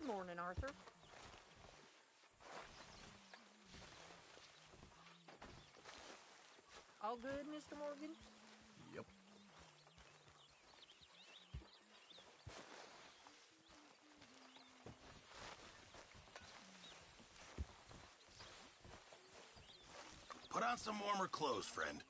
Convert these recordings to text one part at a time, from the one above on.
Good morning, Arthur. All good, Mr. Morgan? Yep. Put on some warmer clothes, friend.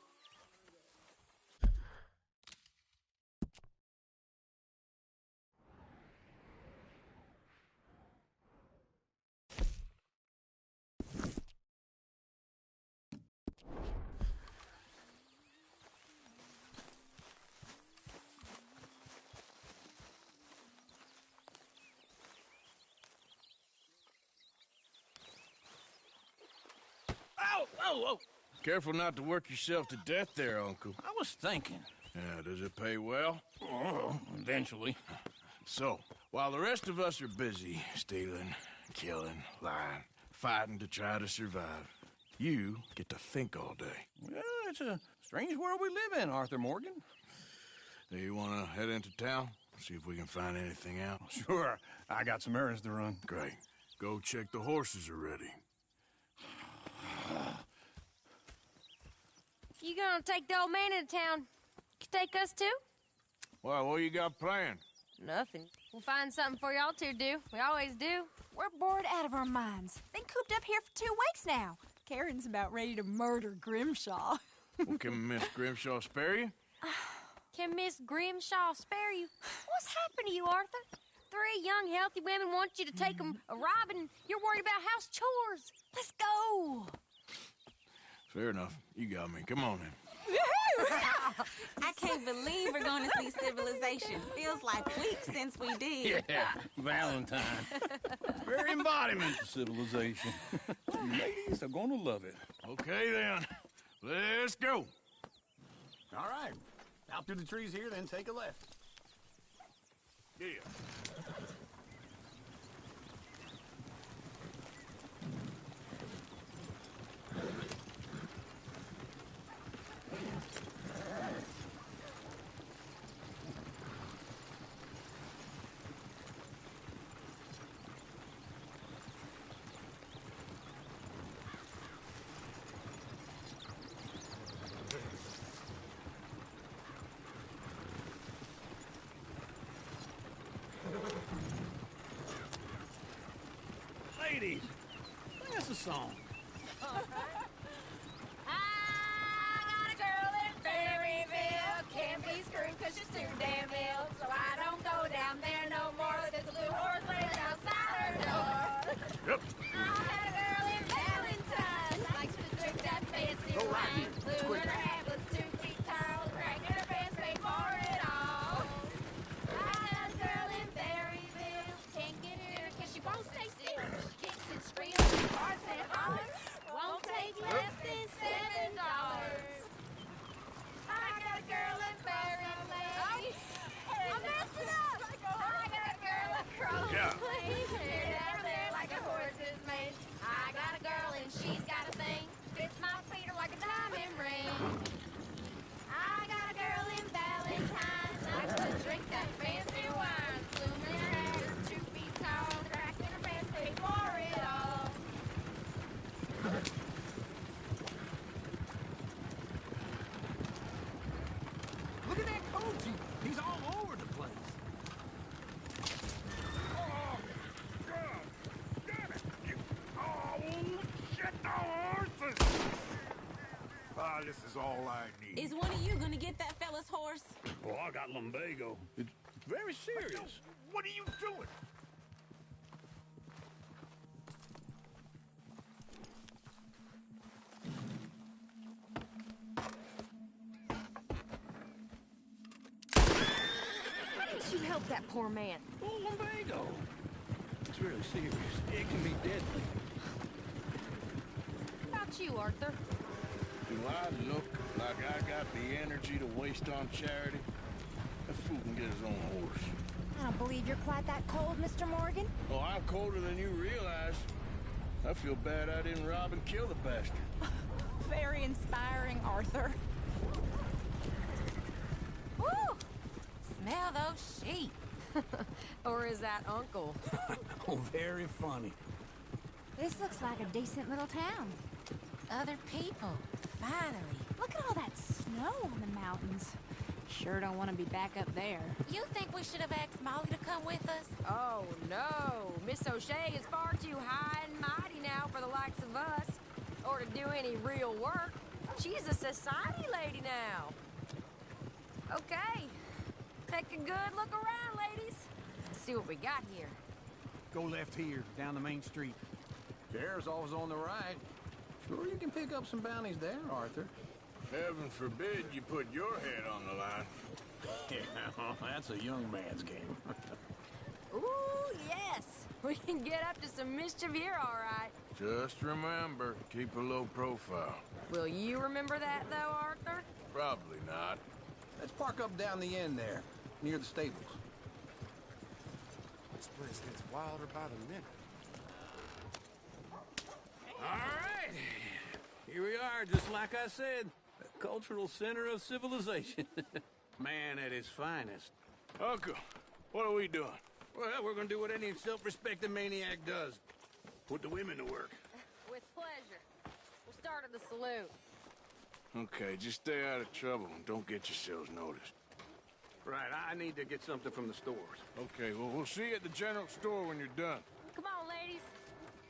Ow! Whoa, whoa! Careful not to work yourself to death there, Uncle. I was thinking. Yeah, does it pay well? Oh, eventually. So, while the rest of us are busy stealing, killing, lying, fighting to try to survive, you get to think all day. Well, it's a strange world we live in, Arthur Morgan. Do you want to head into town? See if we can find anything out? Sure. I got some errands to run. Great. Go check the horses are ready. You gonna take the old man into town? You take us too? Well, what you got planned? Nothing. We'll find something for y'all to do. We always do. We're bored out of our minds. Been cooped up here for 2 weeks now. Karen's about ready to murder Grimshaw. Well, can Miss Grimshaw spare you? Can Miss Grimshaw spare you? What's happened to you, Arthur? 3 young, healthy women want you to take them a robbing. You're worried about house chores. Let's go. Fair enough. You got me. Come on then. I can't believe we're going to see civilization. Feels like weeks since we did. Yeah, Valentine. Very embodiment of civilization. You ladies are gonna love it. Okay then. Let's go. All right. Out through the trees here, then take a left. Yeah. Ladies, sing us a song. I got a girl in Berryville. Can't be screwed 'cause she's too damn ill. So I don't go down there no more. There's a blue horse laying outside her door. Yep. I had a girl in Valentine. Likes to drink that fancy Go right wine. here. It's Blue quick. in her hat was 2 feet tall. Cracking her pants, paid for it all. I had a girl in Berryville. Can't get her 'cause she won't stay still. She kicks and screams and barks and hollers. Won't take less than $7. I got a girl in Berryville. I'm messing up. I got a girl across the plain. Here down there like a horse is made. I got a girl and she's got a thing. Fits my feet are like a diamond ring. I got a girl in Valentine. Likes to drink that fancy wine. Bloom in her hair is 2 feet tall. Crack in her pants, paid for it all. Look at that coach. He's all over the place. Oh, God damn it! You... Oh, shit, the horses! Ah, this is all I need. Is one of you going to get that fella's horse? Oh, I got lumbago. It's very serious. What are you doing? Why didn't you help that poor man? Oh, lumbago. It's really serious. It can be deadly. What about you, Arthur? Do I look like I got the energy to waste on charity? That fool can get his own horse. I don't believe you're quite that cold, Mr. Morgan. Oh, I'm colder than you realize. I feel bad I didn't rob and kill the bastard. Very inspiring, Arthur. Woo! Smell those sheep. Or is that Uncle? Oh, very funny. This looks like a decent little town. Other people, finally. Look at all that snow on the mountains. Sure don't want to be back up there. You think we should have asked Molly to come with us? Oh, no. Miss O'Shea is far too high and mighty now for the likes of us. Or to do any real work. She's a society lady now. Okay. Take a good look around, ladies. Let's see what we got here. Go left here, down the main street. Sheriff's always on the right. Sure you can pick up some bounties there, Arthur. Heaven forbid you put your head on the line. Yeah, that's a young man's game. Ooh, yes. We can get up to some mischief here, all right. Just remember, keep a low profile. Will you remember that, though, Arthur? Probably not. Let's park up down the end there, near the stables. This place gets wilder by the minute. All right. Here we are, just like I said. A cultural center of civilization. Man at his finest. Uncle, what are we doing? Well, we're gonna do what any self-respecting maniac does. Put the women to work. With pleasure. We'll start at the saloon. Okay, just stay out of trouble and don't get yourselves noticed. Right, I need to get something from the stores. Okay, well, we'll see you at the general store when you're done. Come on, ladies.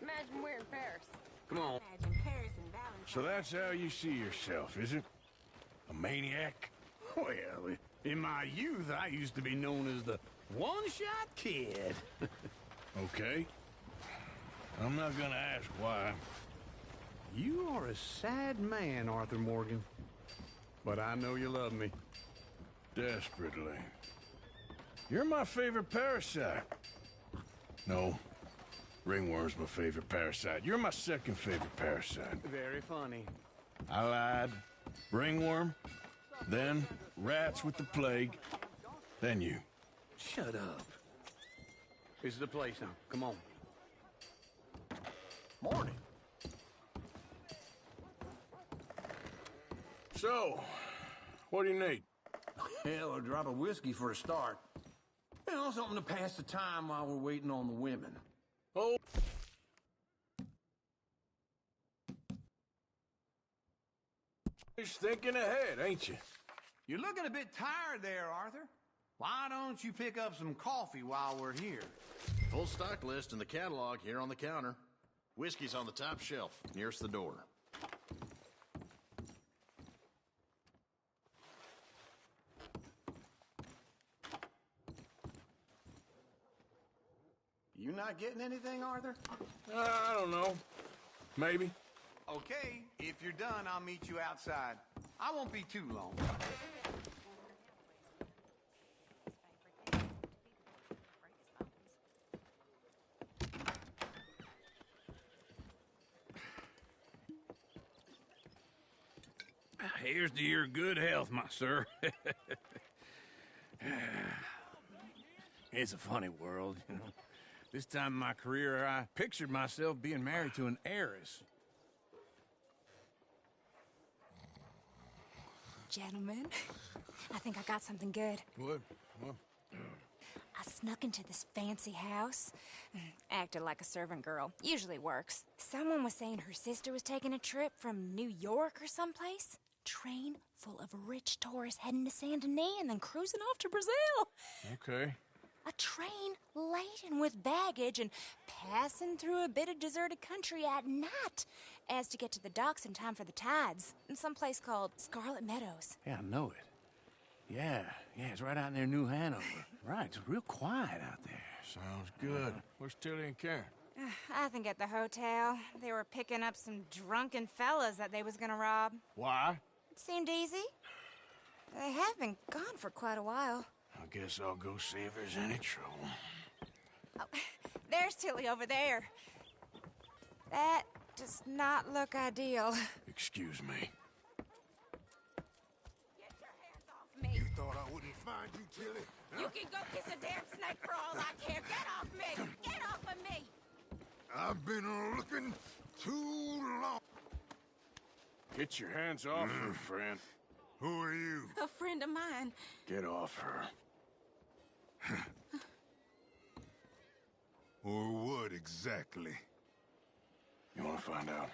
Imagine we're in Paris. Come on. Imagine Paris and Valentine. So that's how you see yourself, is it? A maniac? Well, in my youth, I used to be known as the one-shot kid. Okay. I'm not gonna ask why. You are a sad man, Arthur Morgan. But I know you love me. Desperately. You're my favorite parasite. No. Ringworm's my favorite parasite. You're my second favorite parasite. Very funny. I lied. Ringworm. Then rats with the plague. Then you. Shut up. This is the place now. Come on. Morning. So, what do you need? Hell, a drop of whiskey for a start. You know, something to pass the time while we're waiting on the women. Oh. You're thinking ahead, ain't you? You're looking a bit tired there, Arthur. Why don't you pick up some coffee while we're here? Full stock list in the catalog here on the counter. Whiskey's on the top shelf, nearest the door. You not getting anything, Arthur? I don't know. Maybe. Okay, if you're done, I'll meet you outside. I won't be too long. Here's to your good health, my sir. It's a funny world, you know. This time in my career, I pictured myself being married to an heiress. Gentlemen, I think I got something good. What? I snuck into this fancy house. Acted like a servant girl. Usually works. Someone was saying her sister was taking a trip from New York or someplace. Train full of rich tourists heading to Saint Denis and then cruising off to Brazil. Okay. A train laden with baggage and passing through a bit of deserted country at night as to get to the docks in time for the tides in some place called Scarlet Meadows. Yeah, I know it. Yeah, it's right out near New Hanover. Right, it's real quiet out there. Sounds good. Where's Tilly and Karen? I think at the hotel. They were picking up some drunken fellas that they was gonna rob. Why? It seemed easy. They have been gone for quite a while. I guess I'll go see if there's any trouble. Oh, there's Tilly over there. That does not look ideal. Excuse me. Get your hands off me. You thought I wouldn't find you, Tilly? You can go kiss a damn snake for all I care. Get off me. Get off of me. I've been looking too long. Get your hands off her, friend. Who are you? A friend of mine. Get off her. exactly? You want to find out?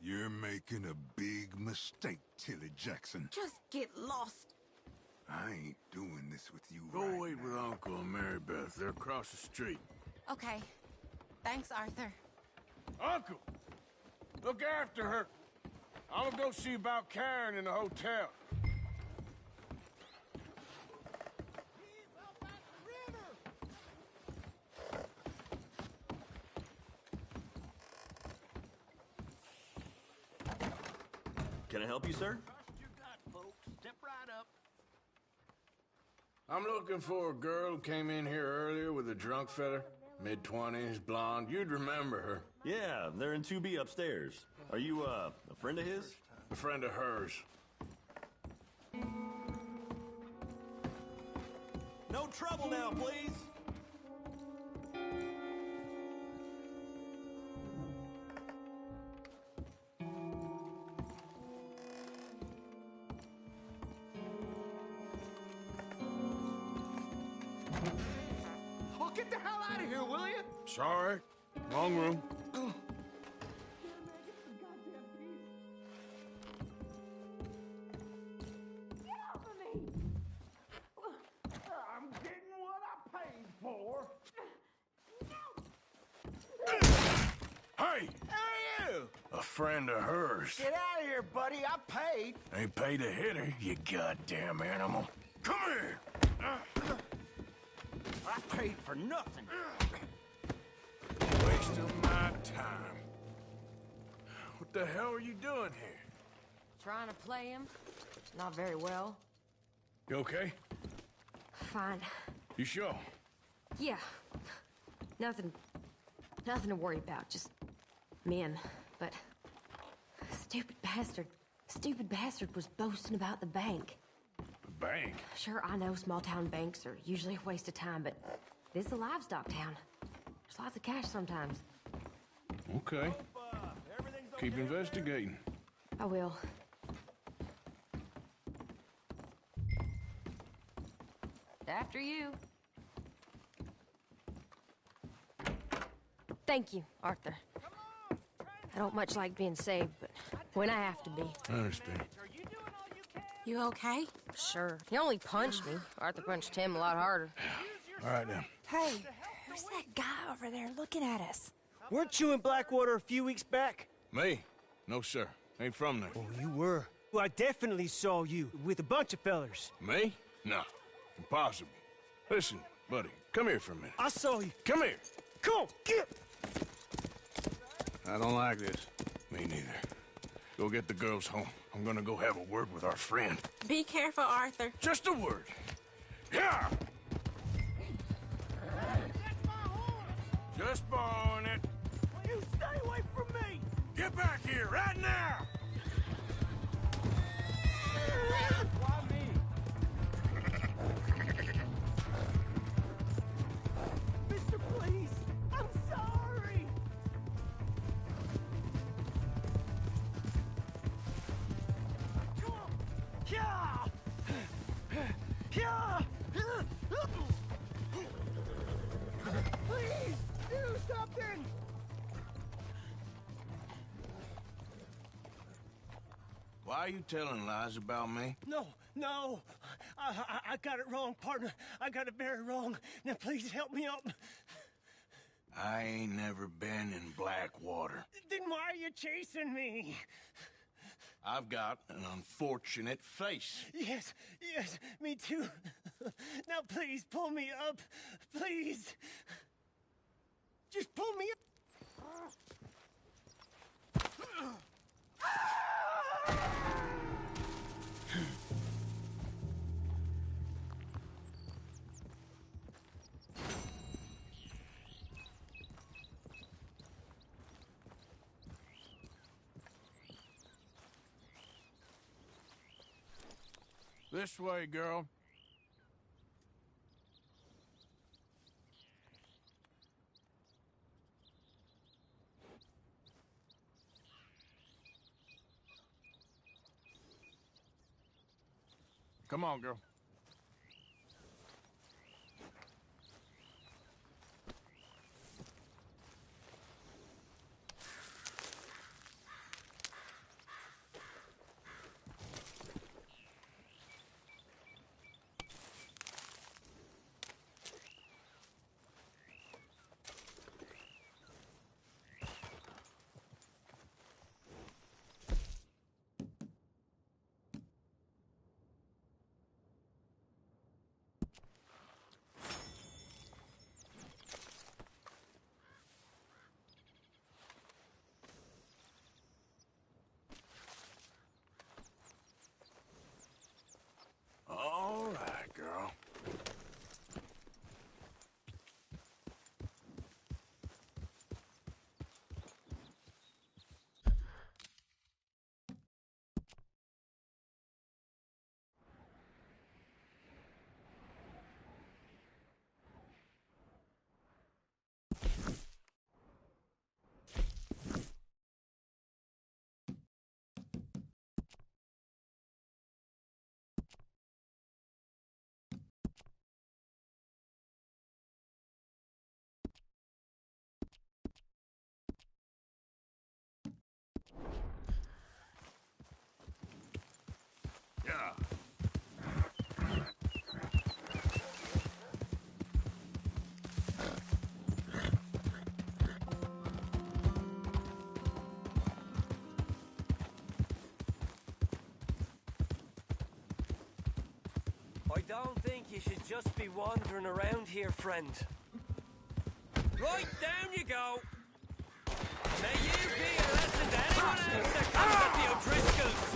You're making a big mistake, Tilly Jackson. Just get lost. I ain't doing this with you Go right wait now. with Uncle and Mary Beth. They're across the street. Okay. Thanks, Arthur. Uncle! Look after her. I'm gonna go see about Karen in the hotel. Can I help you, sir? Step right up. I'm looking for a girl who came in here earlier with a drunk fella. Mid-20s, blonde. You'd remember her. Yeah, they're in 2B upstairs. Are you, a friend of his? A friend of hers. No trouble now, please. Oh, get the hell out of here, will you? Sorry. Wrong room. I'm getting what I paid for. Hey! Hey, you! A friend of hers. Get out of here, buddy. I paid. Ain't paid to hit her, you goddamn animal. Come here! I paid for nothing. Wasting my time. What the hell are you doing here? Trying to play him. Not very well. You okay? Fine. You sure? Yeah. Nothing to worry about. Just men. But stupid bastard was boasting about the bank. The bank? Sure, I know small town banks are usually a waste of time, but this is a livestock town. There's lots of cash sometimes. Okay. Keep investigating. I will. After you. Thank you, Arthur. I don't much like being saved, but when I have to be. I understand. You okay? Sure. He only punched me. Arthur punched him a lot harder. All right, then. Hey, who's that guy over there looking at us? Weren't you in Blackwater a few weeks back? Me? No, sir. Ain't from there. Oh, you were. Well, I definitely saw you with a bunch of fellers. Me? No. Impossible. Listen, buddy, come here for a minute. I saw you. Come here. Come on, get! I don't like this. Me neither. Go get the girls home. I'm gonna go have a word with our friend. Be careful, Arthur. Just a word. Yeah! Just borrowing it. You stay away from me! Get back here right now! Why me? Mister, please! I'm sorry! Come on! Yeah! Yeah! Please! Do something! Why are you telling lies about me? No. I got it wrong, partner. I got it very wrong. Now, please help me out. I ain't never been in Blackwater. Then why are you chasing me? I've got an unfortunate face. Yes, me too. Now, please, pull me up. Please. Just pull me up. This way, girl. Come on, girl. don't think you should just be wandering around here, friend. Right, down you go. May you be a lesson to anyone else that comes at the O'Driscolls.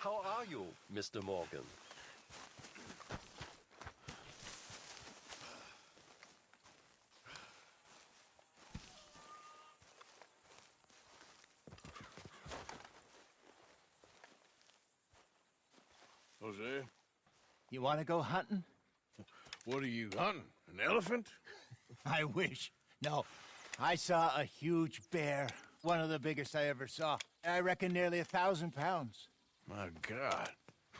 How are you, Mr. Morgan? Jose, You want to go hunting? what are you hunting? An elephant? I wish. No, I saw a huge bear. One of the biggest I ever saw. I reckon nearly 1,000 pounds. My God.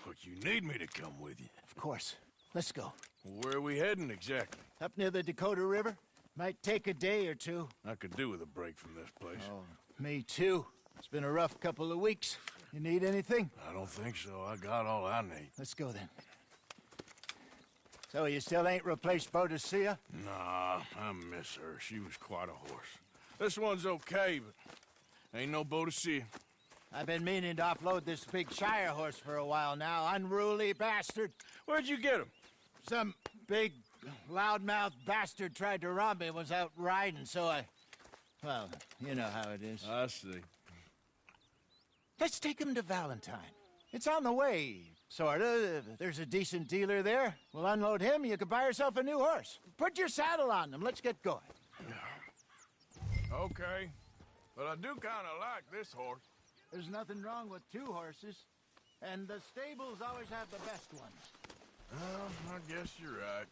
But you need me to come with you. Of course. Let's go. Where are we heading exactly? Up near the Dakota River. Might take a day or two. I could do with a break from this place. Oh, me too. It's been a rough couple of weeks. You need anything? I don't think so. I got all I need. Let's go then. So you still ain't replaced Boadicea? Nah, I miss her. She was quite a horse. This one's okay, but ain't no Boadicea. I've been meaning to offload this big Shire horse for a while now. Unruly bastard. Where'd you get him? Some big, loudmouth bastard tried to rob me and was out riding, so I... Well, you know how it is. I see. Let's take him to Valentine. It's on the way, sorta. There's a decent dealer there. We'll unload him, you can buy yourself a new horse. Put your saddle on them, let's get going. Okay, but I do kind of like this horse. There's nothing wrong with two horses, and the stables always have the best ones. Well, I guess you're right.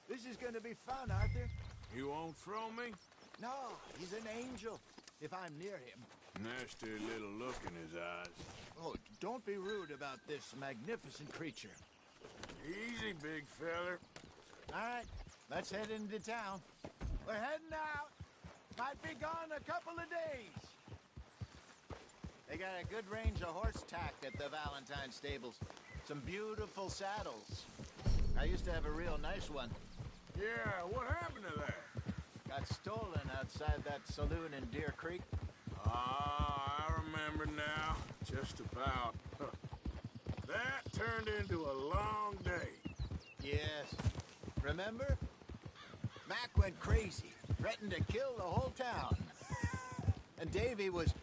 This is gonna be fun, Arthur. You won't throw me? No, he's an angel, if I'm near him. Nasty little look in his eyes. Oh, don't be rude about this magnificent creature. Easy, big feller. All right, let's head into town. We're heading out. Might be gone a couple of days. They got a good range of horse tack at the Valentine stables. Some beautiful saddles. I used to have a real nice one. Yeah, what happened to that? Got stolen outside that saloon in Deer Creek. Ah, I remember now. Just about. Huh. That turned into a long day. Yes. Remember? Mac went crazy, threatened to kill the whole town. And Davy was...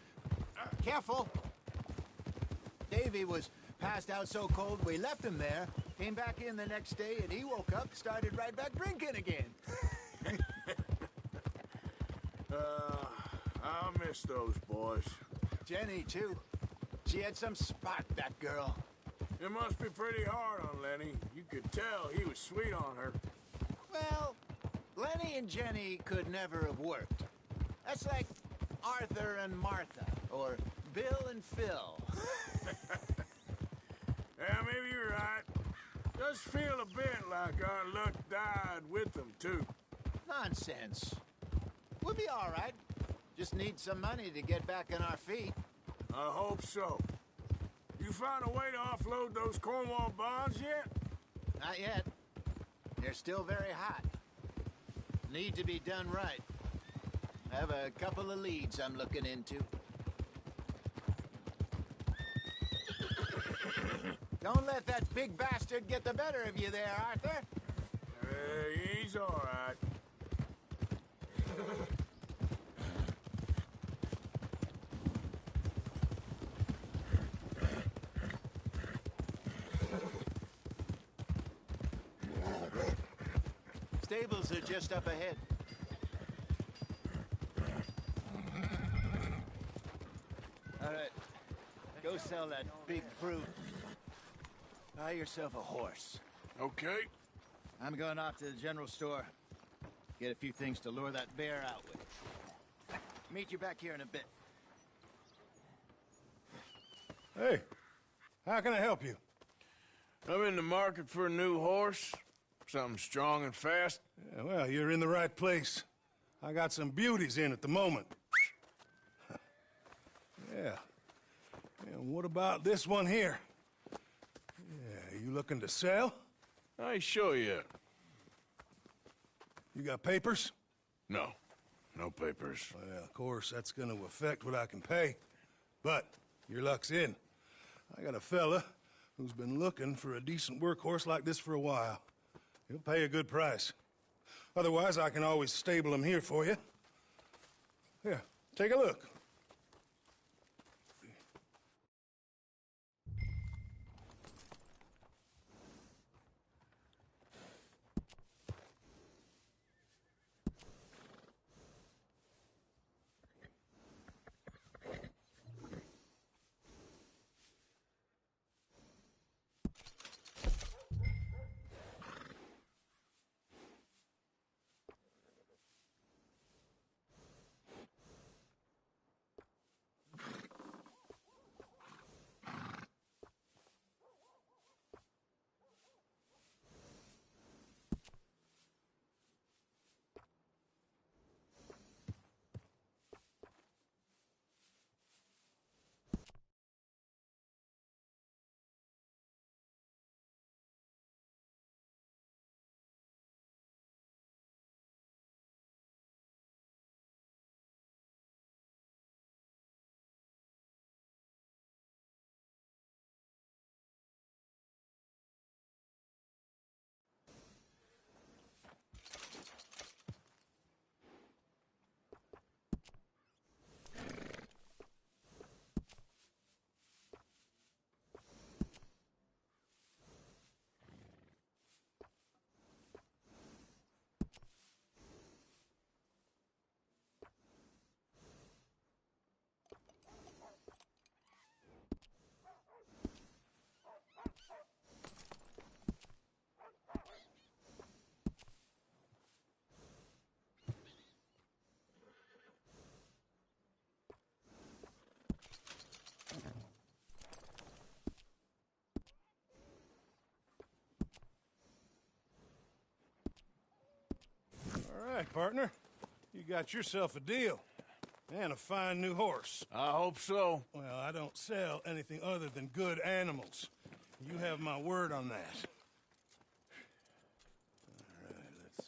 Careful! Davy was passed out so cold we left him there, came back in the next day, and he woke up, started right back drinking again. I miss those boys. Jenny, too. She had some spot, that girl. It must be pretty hard on Lenny. You could tell he was sweet on her. Well, Lenny and Jenny could never have worked. That's like Arthur and Martha, or Bill and Phil. Yeah, maybe you're right. Does feel a bit like our luck died with them, too. Nonsense. We'll be all right. Just need some money to get back on our feet. I hope so. You find a way to offload those Cornwall bonds yet? Not yet. They're still very hot. Need to be done right. I have a couple of leads I'm looking into. Don't let that big bastard get the better of you there, Arthur. He's all right. Stables are just up ahead. All right, go sell that big brute. Buy yourself a horse. Okay. I'm going off to the general store. Get a few things to lure that bear out with. Meet you back here in a bit. Hey, how can I help you? I'm in the market for a new horse. Something strong and fast. Yeah, well, you're in the right place. I got some beauties in at the moment. Yeah. And what about this one here? Yeah, you looking to sell? I ain't sure yet. You got papers? No. No papers. Well, of course, that's gonna affect what I can pay. But your luck's in. I got a fella who's been looking for a decent workhorse like this for a while. He'll pay a good price. Otherwise, I can always stable him here for you. Here, take a look. partner. You got yourself a deal. And a fine new horse. I hope so. Well, I don't sell anything other than good animals. You have my word on that. All right, let's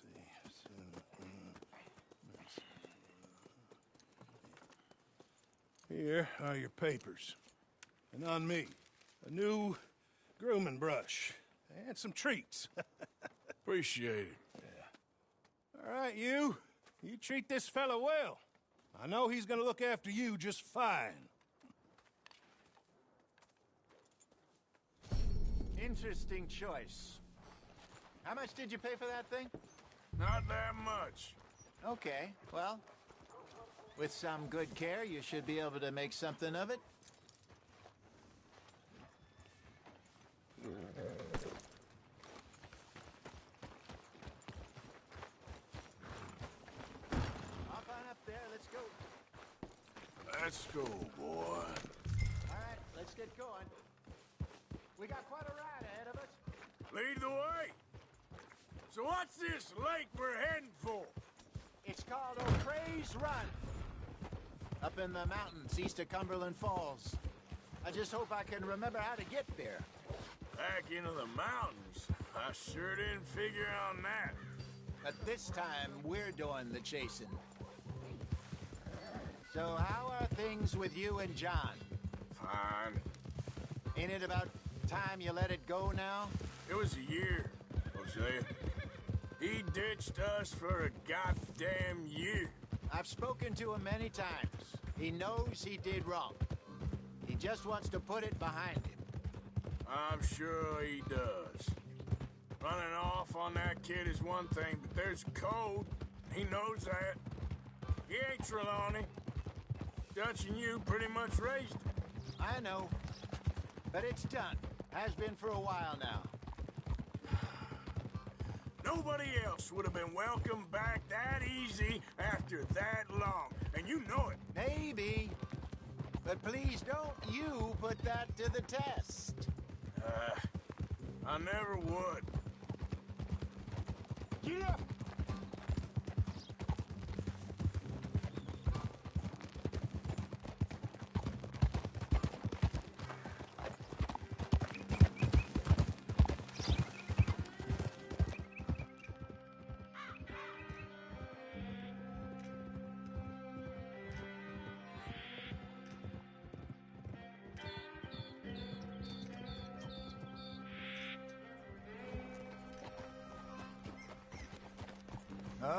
see. Here are your papers. And on me, a new grooming brush. And some treats. Appreciate it. All right, you. You treat this fella well. I know he's gonna look after you just fine. Interesting choice. How much did you pay for that thing? Not that much. Okay, well, with some good care, you should be able to make something of it. Hop on up there, let's go. Let's go, boy. All right, let's get going. We got quite a ride ahead of us. Lead the way. So what's this lake we're heading for? It's called O'Crea's Run. Up in the mountains east of Cumberland Falls. I just hope I can remember how to get there. Back into the mountains? I sure didn't figure on that. But this time, we're doing the chasing. So how are things with you and John? Fine. Ain't it about time you let it go now? It was a year, Hosea. He ditched us for a goddamn year. I've spoken to him many times. He knows he did wrong. He just wants to put it behind him. I'm sure he does. Running off on that kid is one thing, but there's code. He knows that. He ain't Trelawney. Dutch and you pretty much raised him. I know. But it's done. Has been for a while now. Nobody else would have been welcomed back that easy after that long. And you know it. Maybe. But please don't you put that to the test. I never would. Get up!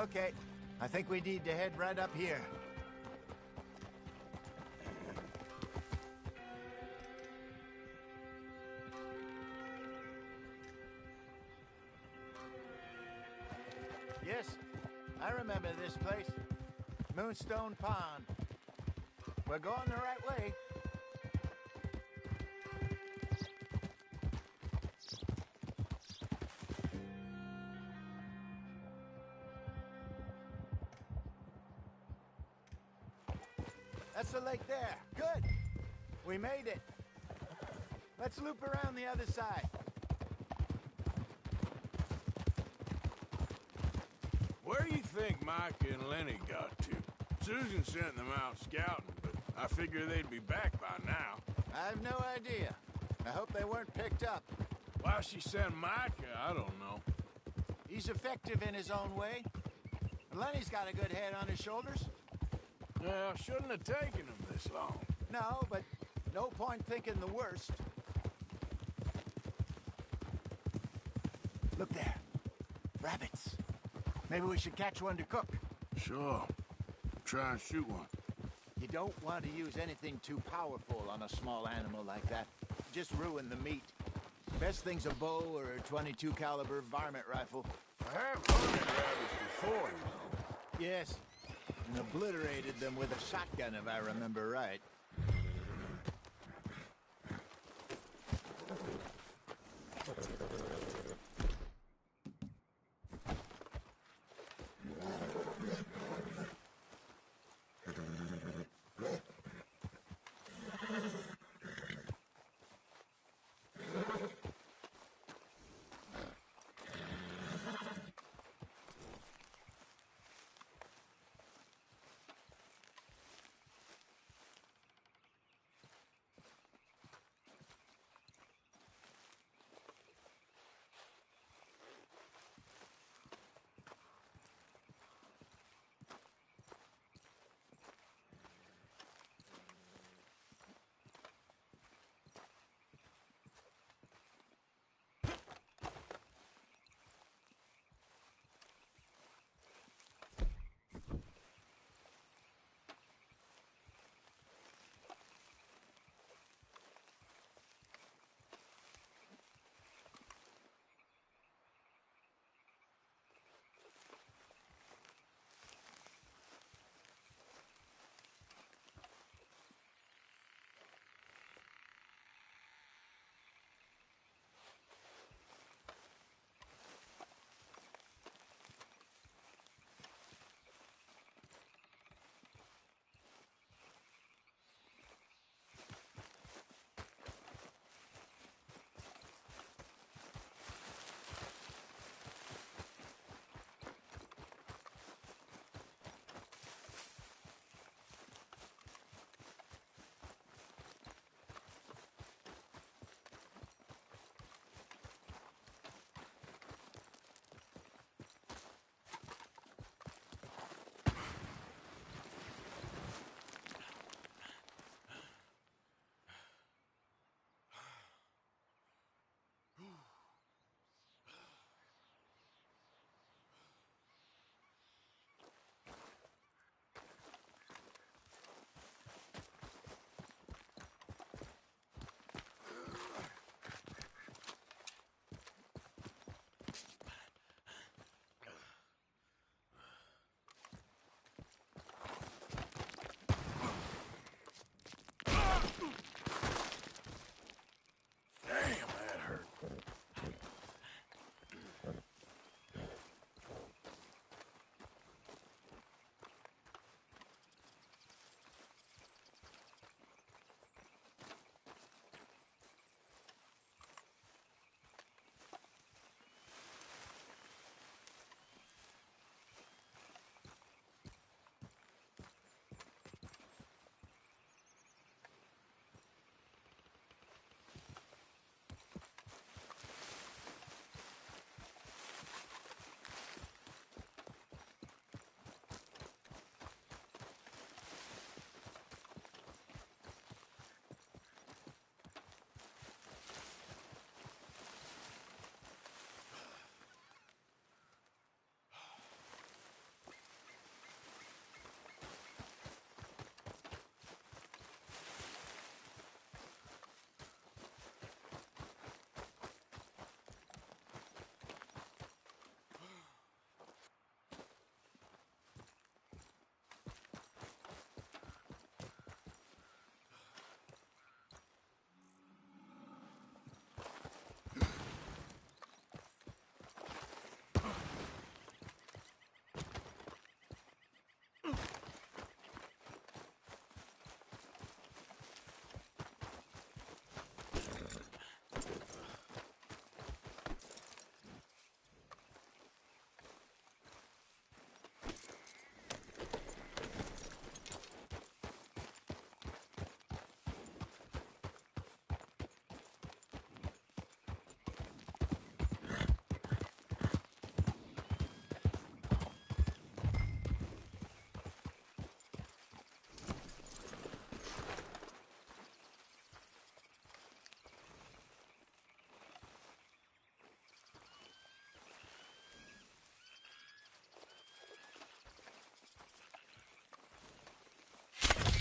Okay, I think we need to head right up here. Yes, I remember this place. Moonstone Pond. We're going the right way. That's the lake there. Good. We made it. Let's loop around the other side. Where do you think Micah and Lenny got to? Susan sent them out scouting, but I figure they'd be back by now. I have no idea. I hope they weren't picked up. Why she sent Micah, I don't know. He's effective in his own way. And Lenny's got a good head on his shoulders. Well, shouldn't have taken him this long. No, but no point thinking the worst. Look there. Rabbits. Maybe we should catch one to cook. Sure. Try and shoot one. You don't want to use anything too powerful on a small animal like that. Just ruin the meat. Best thing's a bow or a .22 caliber varmint rifle. I have hunted rabbits before, you know. Yes. And obliterated them with a shotgun, if I remember right.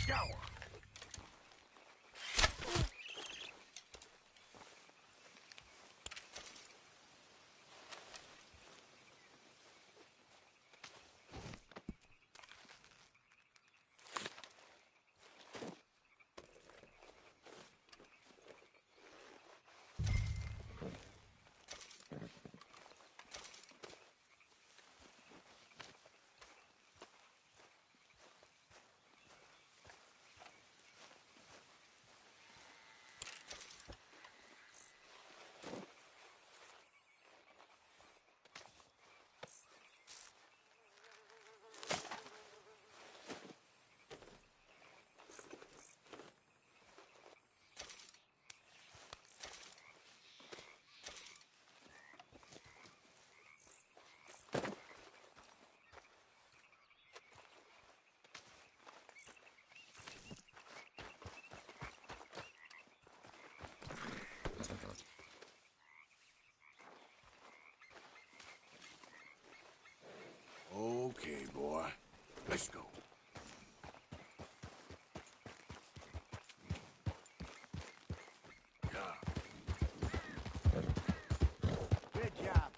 Go! Okay, boy. Let's go. Good job.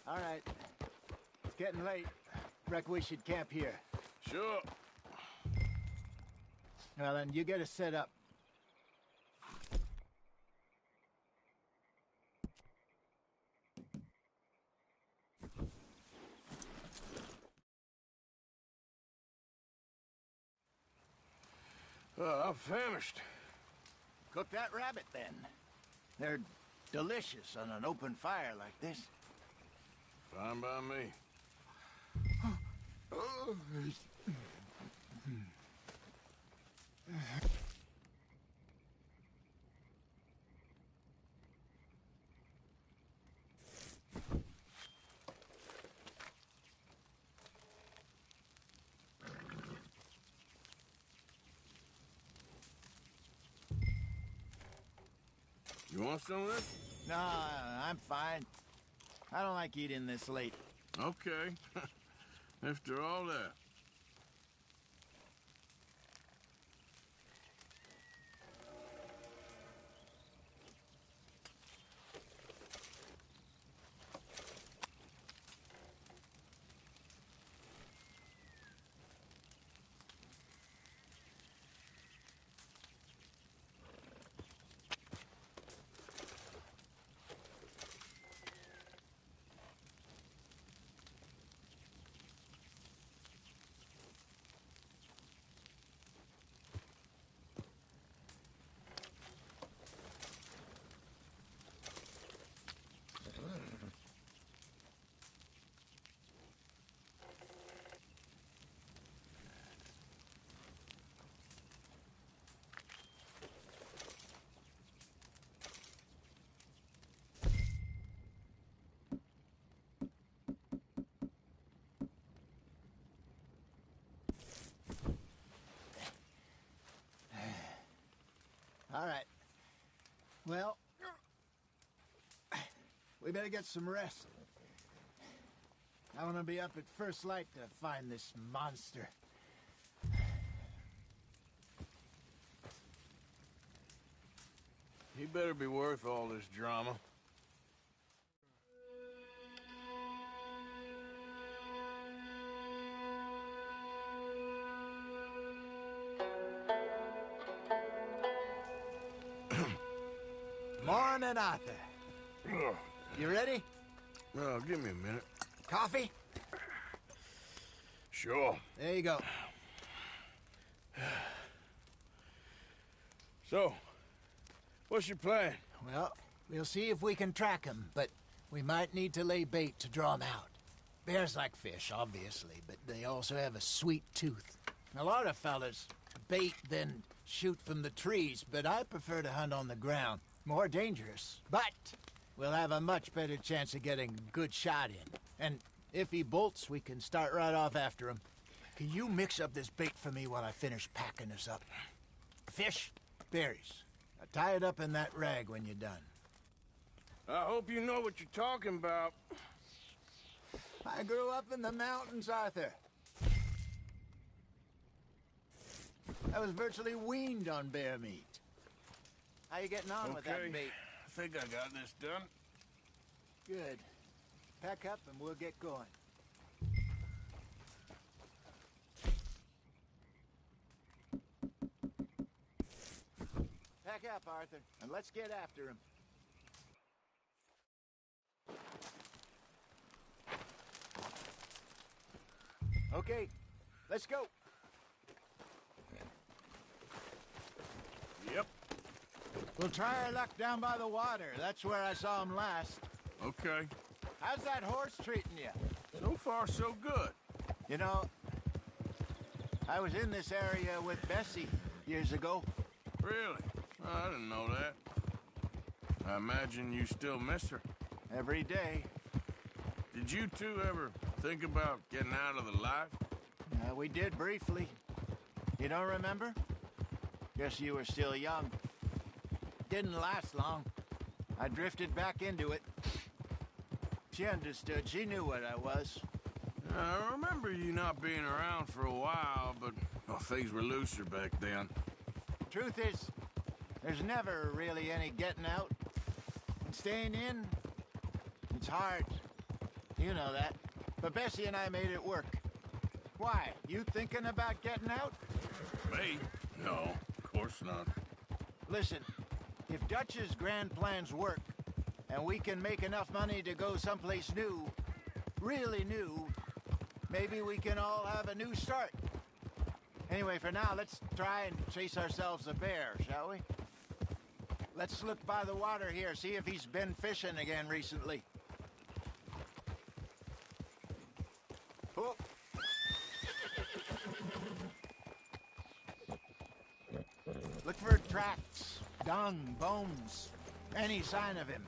All right. It's getting late. Reckon we should camp here. Sure. Well, then, you get us set up. I'm famished. Cook that rabbit, then. They're delicious on an open fire like this. Fine by me. You want some of this? No, I'm fine. I don't like eating this late. Okay. After all that. All right. Well, we better get some rest. I want to be up at first light to find this monster. He better be worth all this drama. Morning, Arthur. You ready? Well, give me a minute. Coffee? Sure. There you go. So, what's your plan? Well, we'll see if we can track him, but we might need to lay bait to draw him out. Bears like fish, obviously, but they also have a sweet tooth. A lot of fellas bait, then shoot from the trees, but I prefer to hunt on the ground. More dangerous, but we'll have a much better chance of getting a good shot in. And if he bolts, we can start right off after him. Can you mix up this bait for me while I finish packing this up? Fish, berries. Now tie it up in that rag when you're done. I hope you know what you're talking about. I grew up in the mountains, Arthur. I was virtually weaned on bear meat. How you getting on with that bait? I think I got this done. Good. Pack up and we'll get going. Pack up, Arthur, and let's get after him. Okay, let's go. Yep. We'll try our luck down by the water. That's where I saw him last. Okay. How's that horse treating you? So far, so good. You know, I was in this area with Bessie years ago. Really? Oh, I didn't know that. I imagine you still miss her. Every day. Did you two ever think about getting out of the life? We did briefly. You don't remember? Guess you were still young. Didn't last long. I drifted back into it. She understood. She knew what I was. I remember you not being around for a while, but well, things were looser back then. Truth is, there's never really any getting out. And staying in, it's hard. You know that. But Bessie and I made it work. Why? You thinking about getting out? Me? No, of course not. Listen, if Dutch's grand plans work, and we can make enough money to go someplace new, really new, maybe we can all have a new start. Anyway, for now, let's try and chase ourselves a bear, shall we? Let's look by the water here, see if he's been fishing again recently. Oh. Look for tracks, dung, bones, any sign of him.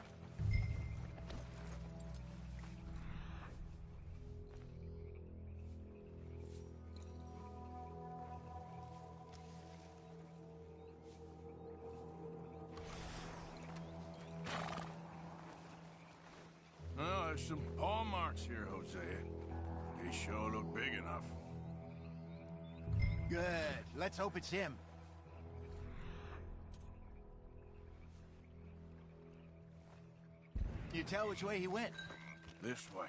Well, there's some paw marks here, Hosea. They sure look big enough. Good. Let's hope it's him. Can you tell which way he went? This way.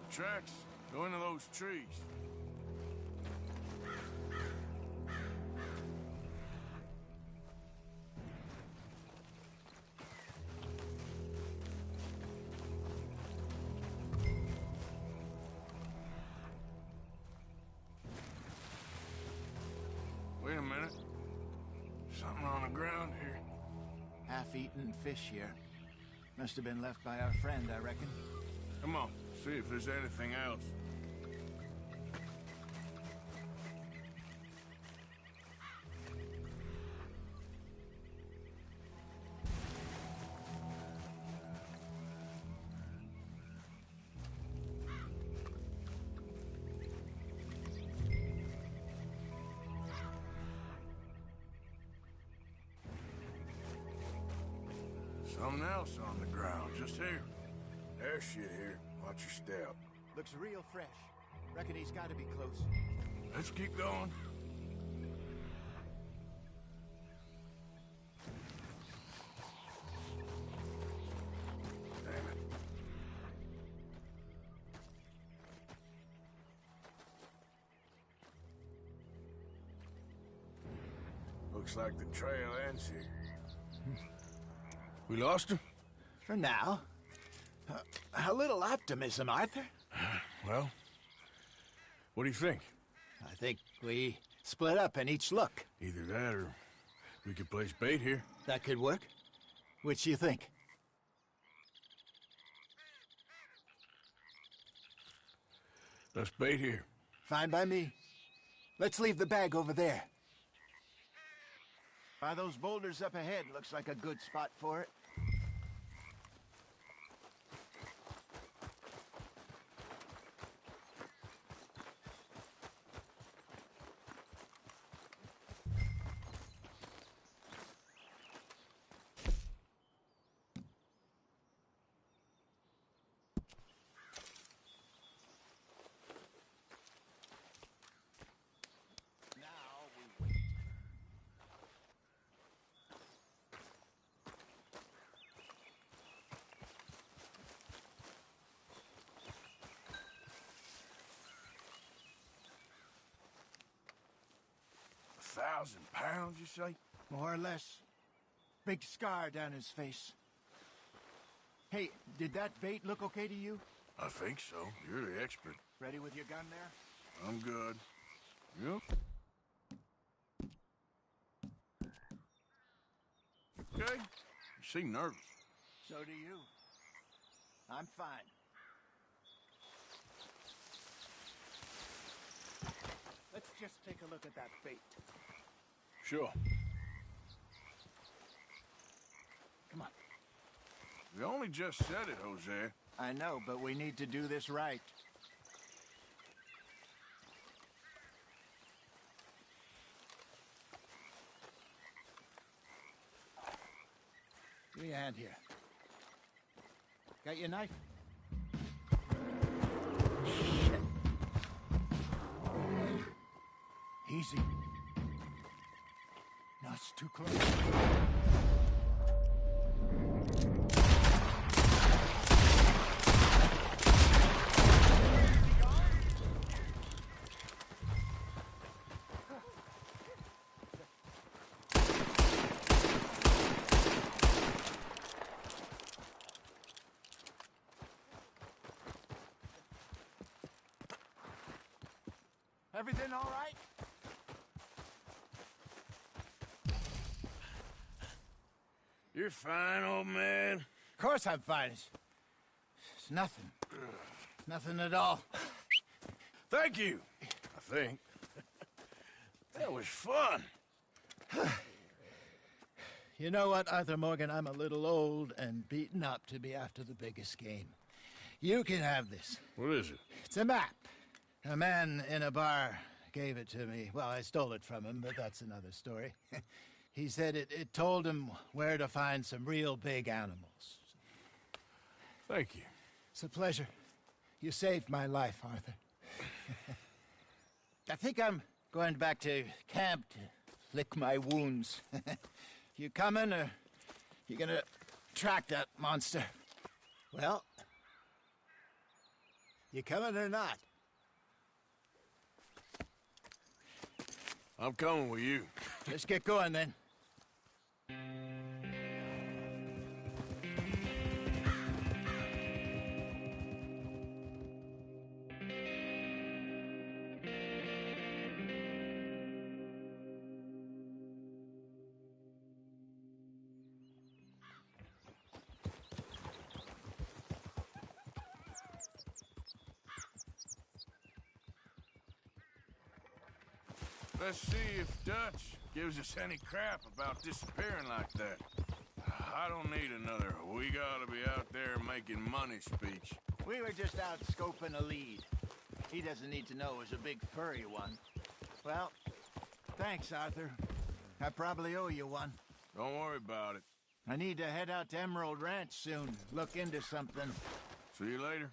The tracks go into those trees. Wait a minute. Something on the ground here. Half-eaten fish here. Must have been left by our friend, I reckon. Come on, see if there's anything else. Something else on the ground, just here. There's shit here. Watch your step. Looks real fresh. Reckon he's got to be close. Let's keep going. Damn it. Looks like the trail ends here. We lost him? For now. A little optimism, Arthur. Well, what do you think? I think we split up and each look. Either that or we could place bait here. That could work. Which you think? Let's bait here. Fine by me. Let's leave the bag over there. By those boulders up ahead, looks like a good spot for it. 1,000 pounds, you say? More or less. Big scar down his face. Hey, did that bait look okay to you? I think so. You're the expert. Ready with your gun there? I'm good. Yep. Okay. You seem nervous. So do you. I'm fine. Let's just take a look at that bait. Sure. Come on. We only just said it, Jose. I know, but we need to do this right. Give me a hand here. Got your knife? Shit. Easy. No, it's too close. Everything all right? You're fine, old man. Of course I'm fine. It's nothing. Nothing at all. Thank you, I think. That was fun. You know what, Arthur Morgan? I'm a little old and beaten up to be after the biggest game. You can have this. What is it? It's a map. A man in a bar gave it to me. Well, I stole it from him, but that's another story. He said it told him where to find some real big animals. Thank you. It's a pleasure. You saved my life, Arthur. I think I'm going back to camp to lick my wounds. You coming, or you gonna track that monster? Well, you coming or not? I'm coming with you. Let's get going, then. Let's see if Dutch gives us any crap about disappearing like that. I don't need another "we gotta be out there making money" speech. We were just out scoping a lead. He doesn't need to know it was a big furry one. Well, thanks, Arthur. I probably owe you one. Don't worry about it. I need to head out to Emerald Ranch soon. Look into something. See you later.